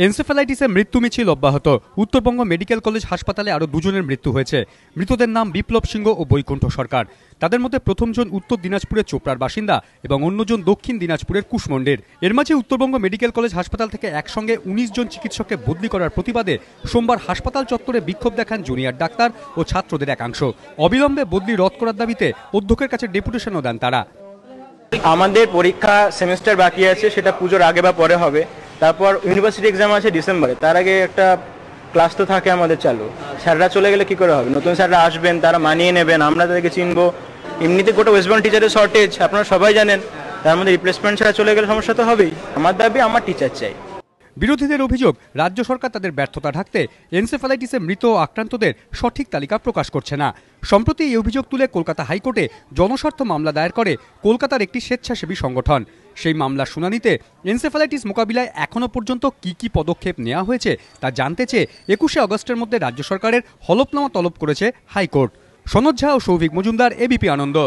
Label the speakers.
Speaker 1: এনসেফ্যালাইটিসে মৃত্যু মিছিল অব্যাহত। উত্তরবঙ্গ মেডিকেল কলেজ হাসপাতালে আরও দুজনের মৃত্যু হয়েছে। মৃতদের নাম বিপ্লব সিংহ ও বৈকুণ্ঠ সরকার। তাদের মধ্যে প্রথমজন উত্তর দিনাজপুরের চোপড়ার বাসিন্দা এবং অন্যজন দক্ষিণ দিনাজপুরের কুশমন্ডির। এর মাঝে উত্তরবঙ্গ মেডিকেল কলেজ হাসপাতাল থেকে একসঙ্গে ১৯ জন চিকিৎসককে বদলি করার প্রতিবাদে সোমবার হাসপাতাল চত্বরে বিক্ষোভ দেখান জুনিয়র ডাক্তার ও ছাত্রদের একাংশ। অবিলম্বে বদলি রদ করার দাবিতে অধ্যক্ষের কাছে ডেপুটেশনও দেন তারা।
Speaker 2: আমাদের পরীক্ষা সেমিস্টার বাকি আছে, সেটা পুজোর আগে বা পরে হবে। তারপর ইউনিভার্সিটি এক্সাম আছে ডিসেম্বরে, তার আগে একটা ক্লাস তো থাকে আমাদের চালু। স্যাররা চলে গেলে কি করে হবে? নতুন স্যাররা আসবেন, তারা মানিয়ে নেবেন, আমরা তাদেরকে চিনবো। এমনিতে গোটা ওয়েস্ট বেঙ্গল টিচারের শর্টেজ আপনারা সবাই জানেন, তার মধ্যে রিপ্লেসমেন্ট ছাড়া চলে গেলে সমস্যা তো হবেই। আমার দাবি আমার টিচার চাই।
Speaker 1: বিরোধীদের অভিযোগ, রাজ্য সরকার তাদের ব্যর্থতা ঢাকতে এনসেফ্যালাইটিসে মৃত ও আক্রান্তদের সঠিক তালিকা প্রকাশ করছে না। সম্প্রতি এই অভিযোগ তুলে কলকাতা হাইকোর্টে জনস্বার্থ মামলা দায়ের করে কলকাতার একটি স্বেচ্ছাসেবী সংগঠন। সেই মামলার শুনানিতে এনসেফ্যালাইটিস মোকাবিলায় এখনো পর্যন্ত কি পদক্ষেপ নেওয়া হয়েছে তা জানতে চেয়ে ২১শে আগস্টের মধ্যে রাজ্য সরকারের হলফনামা তলব করেছে হাইকোর্ট। সনদ ঝা ও সৌভিক মজুমদার, এবিপি আনন্দ।